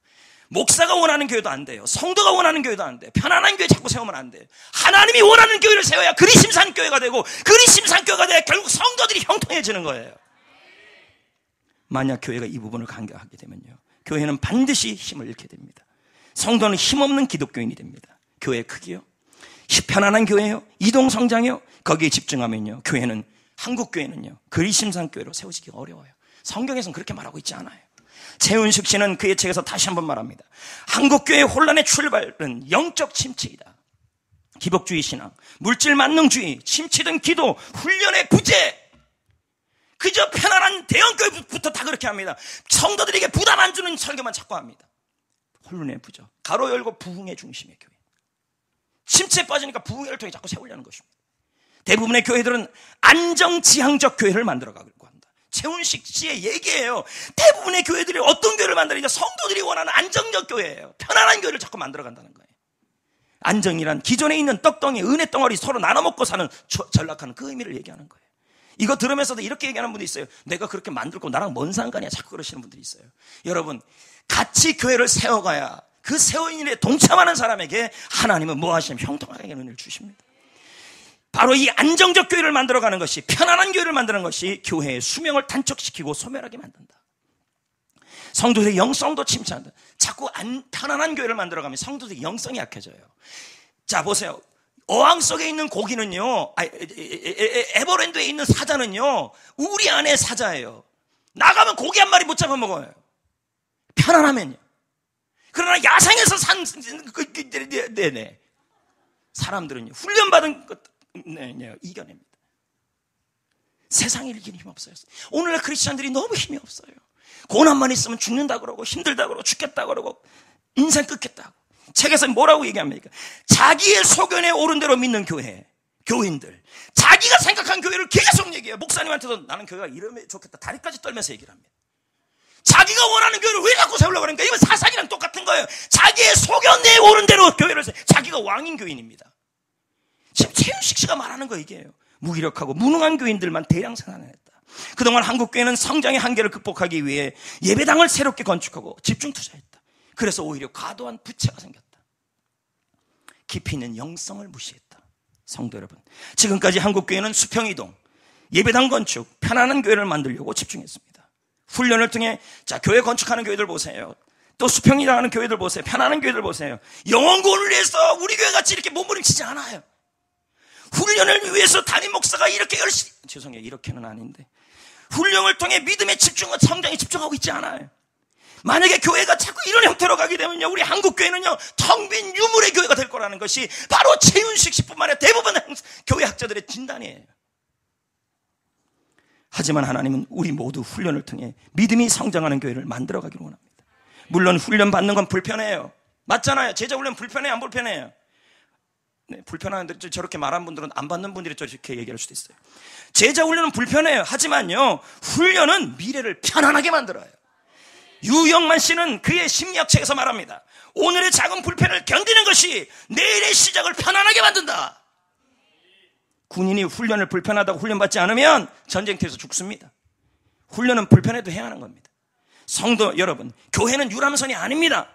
목사가 원하는 교회도 안 돼요. 성도가 원하는 교회도 안 돼요. 편안한 교회 자꾸 세우면 안 돼요. 하나님이 원하는 교회를 세워야 그리심산 교회가 되고, 그리심산 교회가 돼야 결국 성도들이 형통해지는 거예요. 만약 교회가 이 부분을 간과하게 되면요, 교회는 반드시 힘을 잃게 됩니다. 성도는 힘없는 기독교인이 됩니다. 교회의 크기요, 편안한 교회요, 이동 성장이요, 거기에 집중하면요, 교회는, 한국 교회는요, 그리심산 교회로 세워지기가 어려워요. 성경에서는 그렇게 말하고 있지 않아요. 최은식 씨는 그의 책에서 다시 한번 말합니다. 한국 교회의 혼란의 출발은 영적 침체이다. 기복주의 신앙, 물질 만능주의, 침체된 기도, 훈련의 부재, 그저 편안한 대형교회부터 다 그렇게 합니다. 성도들에게 부담 안 주는 설교만 자꾸 합니다. 훈련의 부재, 가로 열고 부흥의 중심의 교회. 침체에 빠지니까 부흥회를 통해 자꾸 세우려는 것입니다. 대부분의 교회들은 안정지향적 교회를 만들어가고 한다. 최훈식 씨의 얘기예요. 대부분의 교회들이 어떤 교회를 만들어야 성도들이 원하는 안정적 교회예요. 편안한 교회를 자꾸 만들어간다는 거예요. 안정이란 기존에 있는 떡덩이, 은혜 덩어리 서로 나눠 먹고 사는 전락하는 그 의미를 얘기하는 거예요. 이거 들으면서도 이렇게 얘기하는 분도 있어요. 내가 그렇게 만들고 나랑 뭔 상관이야, 자꾸 그러시는 분들이 있어요. 여러분, 같이 교회를 세워가야 그 세운 일에 동참하는 사람에게 하나님은 뭐 하시냐면 형통하게 은혜를 주십니다. 바로 이 안정적 교회를 만들어가는 것이, 편안한 교회를 만드는 것이 교회의 수명을 단축시키고 소멸하게 만든다. 성도들의 영성도 침체한다. 자꾸 편안한 교회를 만들어가면 성도들의 영성이 약해져요. 자, 보세요. 어항 속에 있는 고기는요, 에버랜드에 있는 사자는요, 우리 안에 사자예요. 나가면 고기 한 마리 못 잡아먹어요. 편안하면요. 그러나 야생에서 산 사람들은요, 훈련받은 것 이겨냅니다. 세상에 이기는 힘 없어요. 오늘날 크리스찬들이 너무 힘이 없어요. 고난만 있으면 죽는다 그러고, 힘들다 그러고, 죽겠다 그러고, 인생 끊겠다고. 책에서 뭐라고 얘기합니까? 자기의 소견에 오른 대로 믿는 교인들, 자기가 생각한 교회를 계속 얘기해요. 목사님한테도 나는 교회가 이러면 좋겠다, 다리까지 떨면서 얘기를 합니다. 자기가 원하는 교회를 왜 자꾸 세우려고 그러니까 이건 사상이랑 똑같은 거예요. 자기의 소견에 오른 대로 교회를 자기가 왕인 교인입니다. 지금 최윤식 씨가 말하는 거 이게요. 무기력하고 무능한 교인들만 대량 생산했다. 그동안 한국 교회는 성장의 한계를 극복하기 위해 예배당을 새롭게 건축하고 집중 투자했다. 그래서 오히려 과도한 부채가 생겼다. 깊이 있는 영성을 무시했다. 성도 여러분, 지금까지 한국 교회는 수평이동, 예배당 건축, 편안한 교회를 만들려고 집중했습니다. 훈련을 통해, 자, 교회 건축하는 교회들 보세요. 또 수평이당하는 교회들 보세요. 편안한 교회들 보세요. 영혼구원을 위해서 우리 교회 같이 이렇게 몸부림치지 않아요. 훈련을 위해서 담임 목사가 이렇게 열심히, 죄송해요, 이렇게는 아닌데, 훈련을 통해 믿음에 집중과 성장에 집중하고 있지 않아요. 만약에 교회가 자꾸 이런 형태로 가게 되면요, 우리 한국 교회는요, 텅 빈 유물의 교회가 될 거라는 것이 바로 최윤식 씨뿐만 아니라 대부분 교회 학자들의 진단이에요. 하지만 하나님은 우리 모두 훈련을 통해 믿음이 성장하는 교회를 만들어가기를 원합니다. 물론 훈련 받는 건 불편해요. 맞잖아요. 제자 훈련 불편해요, 안 불편해요? 불편한데 저렇게 말한 분들은 안 받는 분들이 저렇게 얘기할 수도 있어요. 제자 훈련은 불편해요. 하지만요, 훈련은 미래를 편안하게 만들어요. 유영만 씨는 그의 심리학책에서 말합니다. 오늘의 작은 불편을 견디는 것이 내일의 시작을 편안하게 만든다. 군인이 훈련을 불편하다고 훈련받지 않으면 전쟁터에서 죽습니다. 훈련은 불편해도 해야 하는 겁니다. 성도 여러분, 교회는 유람선이 아닙니다.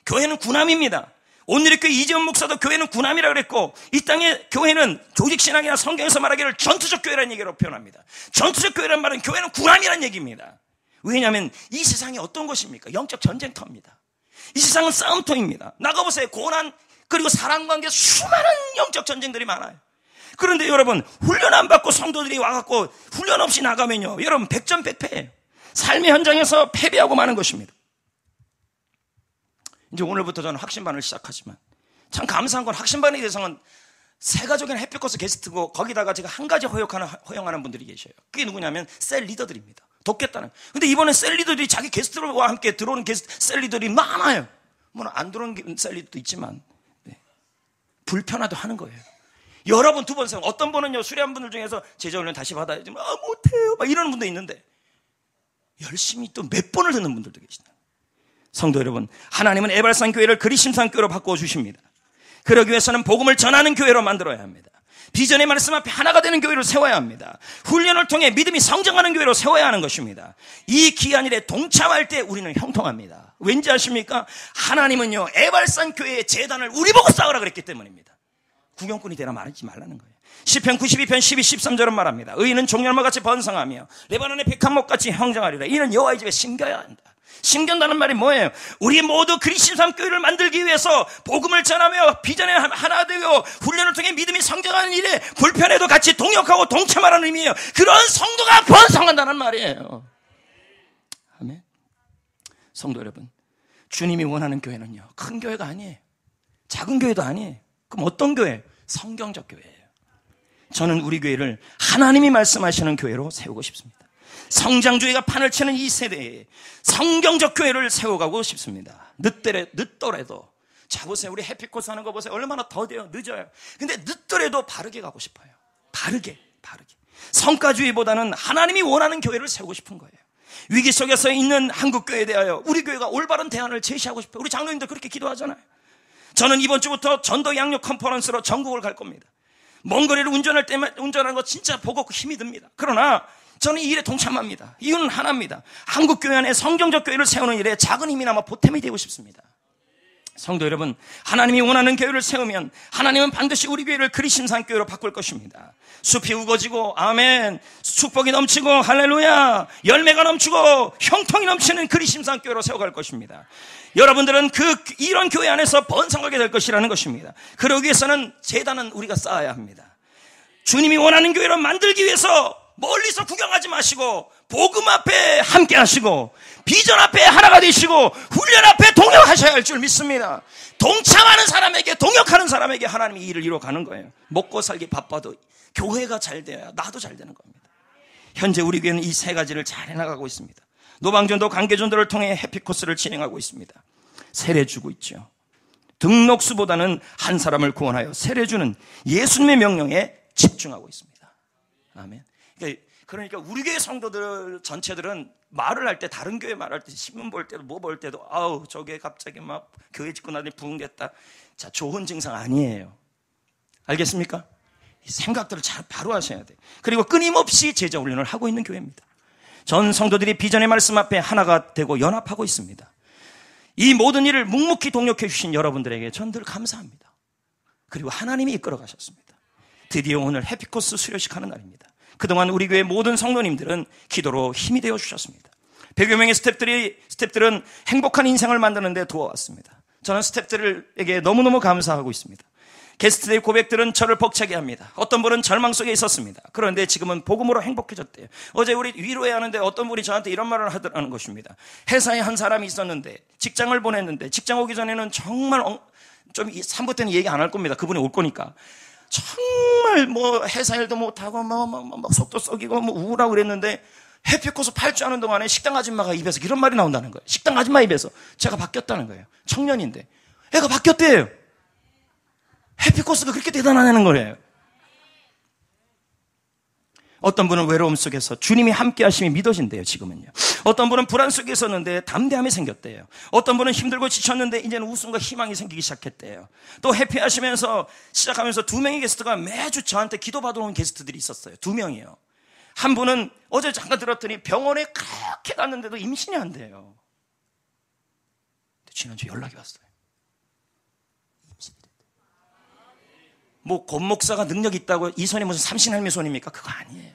교회는 군함입니다. 오늘의 교회 이재원 목사도 교회는 군함이라고 그랬고, 이 땅의 교회는 조직신앙이나 성경에서 말하기를 전투적 교회라는 얘기로 표현합니다. 전투적 교회란 말은 교회는 군함이라는 얘기입니다. 왜냐하면 이 세상이 어떤 곳입니까? 영적 전쟁터입니다. 이 세상은 싸움터입니다. 나가보세요. 고난 그리고 사랑관계 수많은 영적 전쟁들이 많아요. 그런데 여러분, 훈련 안 받고 성도들이 와갖고 훈련 없이 나가면요, 여러분 백전백패예요. 삶의 현장에서 패배하고 마는 것입니다. 이제 오늘부터 저는 학신반을 시작하지만 참 감사한 건 학신반의 대상은 세가족인 햇빛코스 게스트고, 거기다가 제가 한 가지 허용하는 분들이 계셔요. 그게 누구냐면 셀 리더들입니다. 돕겠다는. 근데 이번에 셀 리더들이 자기 게스트와 함께 들어오는 셀 리더들이 많아요. 물론 안 들어오는 셀 리더도 있지만, 불편하도 하는 거예요. 여러 번, 두 번 생각. 어떤 분은요, 수료한 분들 중에서 제자훈련 다시 받아야지, 못해요, 막 이러는 분도 있는데, 열심히 또 몇 번을 듣는 분들도 계시다. 성도 여러분, 하나님은 에발산 교회를 그리심산 교회로 바꿔주십니다. 그러기 위해서는 복음을 전하는 교회로 만들어야 합니다. 비전의 말씀 앞에 하나가 되는 교회로 세워야 합니다. 훈련을 통해 믿음이 성장하는 교회로 세워야 하는 것입니다. 이 귀한 일에 동참할 때 우리는 형통합니다. 왠지 아십니까? 하나님은요, 에발산 교회의 재단을 우리 보고 쌓으라 그랬기 때문입니다. 구경꾼이 되라 말하지 말라는 거예요. 시편 92편 12, 13절은 말합니다. 의인은 종려나무 같이 번성하며 레바논의 백합목같이 형장하리라. 이는 여호와의 집에 심겨야 한다. 심겨다는 말이 뭐예요? 우리 모두 그리심산 교회를 만들기 위해서 복음을 전하며 비전에 하나 되어 훈련을 통해 믿음이 성장하는 일에 불편해도 같이 동역하고 동참하라는 의미예요. 그런 성도가 번성한다는 말이에요. 아멘. 성도 여러분, 주님이 원하는 교회는요, 큰 교회가 아니에요. 작은 교회도 아니에요. 그럼 어떤 교회? 성경적 교회예요. 저는 우리 교회를 하나님이 말씀하시는 교회로 세우고 싶습니다. 성장주의가 판을 치는 이 세대에 성경적 교회를 세워가고 싶습니다. 늦더라도. 자, 보세요. 우리 해피코스 하는 거 보세요. 얼마나 더뎌요. 늦어요. 근데 늦더라도 바르게 가고 싶어요. 바르게. 성과주의보다는 하나님이 원하는 교회를 세우고 싶은 거예요. 위기 속에서 있는 한국교회에 대하여 우리 교회가 올바른 대안을 제시하고 싶어요. 우리 장로님들 그렇게 기도하잖아요. 저는 이번 주부터 전도 양육 컨퍼런스로 전국을 갈 겁니다. 먼 거리를 운전하는 거 진짜 보고 힘이 듭니다. 그러나 저는 이 일에 동참합니다. 이유는 하나입니다. 한국교회 안에 성경적 교회를 세우는 일에 작은 힘이나마 보탬이 되고 싶습니다. 성도 여러분, 하나님이 원하는 교회를 세우면 하나님은 반드시 우리 교회를 그리심산 교회로 바꿀 것입니다. 숲이 우거지고, 아멘, 축복이 넘치고, 할렐루야, 열매가 넘치고 형통이 넘치는 그리심산 교회로 세워갈 것입니다. 여러분들은 이런 교회 안에서 번성하게 될 것이라는 것입니다. 그러기 위해서는 재단은 우리가 쌓아야 합니다. 주님이 원하는 교회로 만들기 위해서 멀리서 구경하지 마시고 복음 앞에 함께 하시고 비전 앞에 하나가 되시고 훈련 앞에 동역하셔야 할 줄 믿습니다. 동참하는 사람에게, 동역하는 사람에게 하나님이 일을 이루어가는 거예요. 먹고 살기 바빠도 교회가 잘 돼야 나도 잘 되는 겁니다. 현재 우리 교회는 이 세 가지를 잘 해나가고 있습니다. 노방전도 관계전도를 통해 해피코스를 진행하고 있습니다. 세례주고 있죠. 등록수보다는 한 사람을 구원하여 세례주는 예수님의 명령에 집중하고 있습니다. 아멘. 그러니까 우리 교회 성도들 전체들은 말을 할 때, 다른 교회 말할 때, 신문 볼 때도 뭐 볼 때도 아우 저게 갑자기 막 교회 짓고 나더니 부흥됐다. 자, 좋은 증상 아니에요. 알겠습니까? 이 생각들을 잘 바로 하셔야 돼요. 그리고 끊임없이 제자 훈련을 하고 있는 교회입니다. 전 성도들이 비전의 말씀 앞에 하나가 되고 연합하고 있습니다. 이 모든 일을 묵묵히 동역해 주신 여러분들에게 전 늘 감사합니다. 그리고 하나님이 이끌어 가셨습니다. 드디어 오늘 해피코스 수료식 하는 날입니다. 그동안 우리 교회 모든 성도님들은 기도로 힘이 되어 주셨습니다. 100여 명의 스태프들은 행복한 인생을 만드는 데 도와왔습니다. 저는 스태프들에게 너무너무 감사하고 있습니다. 게스트들의 고백들은 저를 벅차게 합니다. 어떤 분은 절망 속에 있었습니다. 그런데 지금은 복음으로 행복해졌대요. 어제 우리 위로해야 하는데 어떤 분이 저한테 이런 말을 하더라는 것입니다. 회사에 한 사람이 있었는데 직장을 보냈는데 직장 오기 전에는 정말 좀 3부 때는 얘기 안 할 겁니다. 그분이 올 거니까. 정말 뭐 회사 일도 못하고 뭐 속도 썩이고 뭐 우울하고 그랬는데 해피코스 8주 하는 동안에 식당 아줌마가 입에서 이런 말이 나온다는 거예요. 식당 아줌마 입에서 제가 바뀌었다는 거예요. 청년인데 애가 바뀌었대요. 해피코스 펜테코스가 그렇게 대단하다는 거예요. 어떤 분은 외로움 속에서 주님이 함께 하심이 믿어진대요, 지금은요. 어떤 분은 불안 속에 있었는데 담대함이 생겼대요. 어떤 분은 힘들고 지쳤는데 이제는 웃음과 희망이 생기기 시작했대요. 또 해피하시면서 시작하면서 2명의 게스트가 매주 저한테 기도받으러 온 게스트들이 있었어요. 2명이요. 한 분은 어제 잠깐 들었더니 병원에 그렇게 갔는데도 임신이 안 돼요. 근데 지난주에 연락이 왔어요. 임신이 됐대요. 뭐 권목사가 능력이 있다고 이 손이 무슨 삼신할매 손입니까? 그거 아니에요.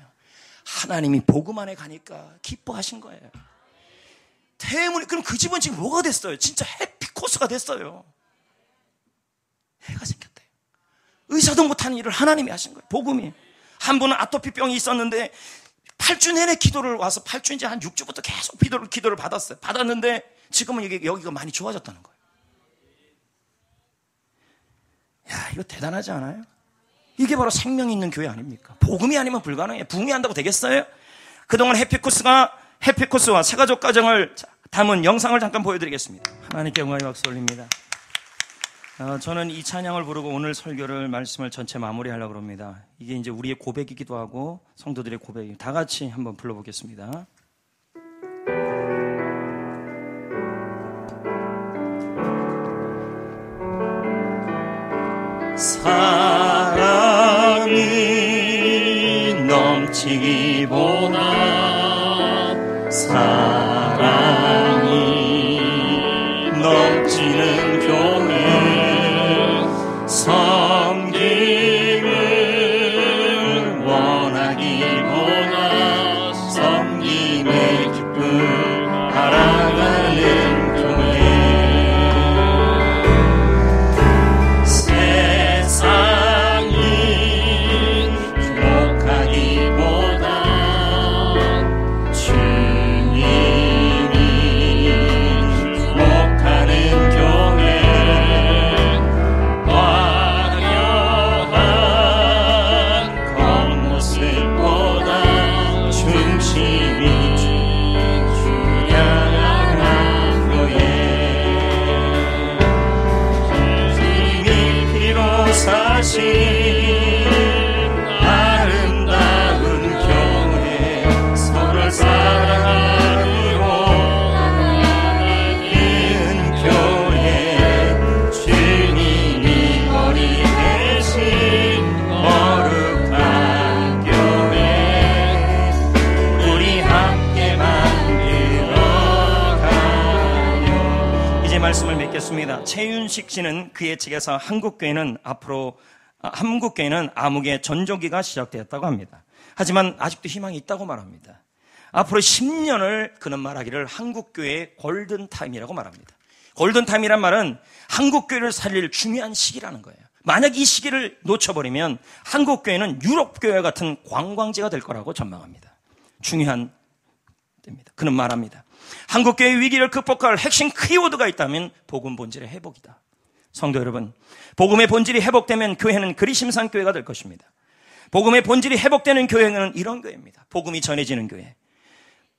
하나님이 복음 안에 가니까 기뻐하신 거예요. 태문이, 그럼 그 집은 지금 뭐가 됐어요? 진짜 해피코스가 됐어요. 해가 생겼대요. 의사도 못하는 일을 하나님이 하신 거예요. 복음이. 한 분은 아토피병이 있었는데 8주 내내 기도를 와서 8주인지 한 6주부터 계속 기도를 받았어요. 받았는데 지금은 여기가 많이 좋아졌다는 거예요. 야, 이거 대단하지 않아요? 이게 바로 생명이 있는 교회 아닙니까? 복음이 아니면 불가능해요. 부흥이 한다고 되겠어요? 그동안 해피코스와 새가족 가정을 담은 영상을 잠깐 보여드리겠습니다. 하나님께 영광의 박수 올립니다. 저는 이 찬양을 부르고 오늘 설교를 말씀을 전체 마무리하려고 합니다. 이게 이제 우리의 고백이기도 하고 성도들의 고백이 다 같이 한번 불러보겠습니다. 사랑이 넘치기보다 사랑이 넘치는 교회 섬김을 원하기보다 섬김의 기쁨 알아가는 교회 세상이 주목하기보다 주님이 주목하는 교회 겉모습보다 중심이 주를 향한 교회 주님이 피로 사신 아름다운 교회 서로를 사랑하고 하나님 교회 주님이 머리 대신 거룩한 교회 우리 함께 만들어가요. 이제 말씀을 맺겠습니다. 최윤식 씨는 그의 책에서 한국교회는 암흑의 전조기가 시작되었다고 합니다. 하지만 아직도 희망이 있다고 말합니다. 앞으로 10년을 그는 말하기를 한국교회의 골든타임이라고 말합니다. 골든타임이란 말은 한국교회를 살릴 중요한 시기라는 거예요. 만약 이 시기를 놓쳐버리면 한국교회는 유럽교회 같은 관광지가 될 거라고 전망합니다. 중요한 때입니다. 그는 말합니다. 한국교회의 위기를 극복할 핵심 키워드가 있다면 복음 본질의 회복이다. 성도 여러분, 복음의 본질이 회복되면 교회는 그리심산교회가 될 것입니다. 복음의 본질이 회복되는 교회는 이런 교회입니다. 복음이 전해지는 교회,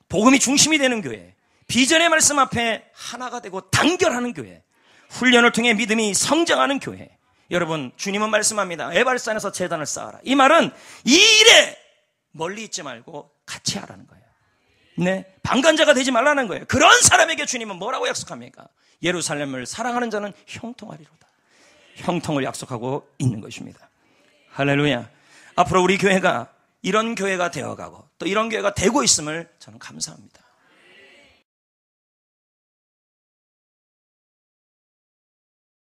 복음이 중심이 되는 교회, 비전의 말씀 앞에 하나가 되고 단결하는 교회, 훈련을 통해 믿음이 성장하는 교회. 여러분, 주님은 말씀합니다. 에발산에서 제단을 쌓아라. 이 말은 이 일에 멀리 있지 말고 같이 하라는 거예요. 네, 방관자가 되지 말라는 거예요. 그런 사람에게 주님은 뭐라고 약속합니까? 예루살렘을 사랑하는 자는 형통하리로다. 형통을 약속하고 있는 것입니다. 할렐루야. 앞으로 우리 교회가 이런 교회가 되어가고 또 이런 교회가 되고 있음을 저는 감사합니다.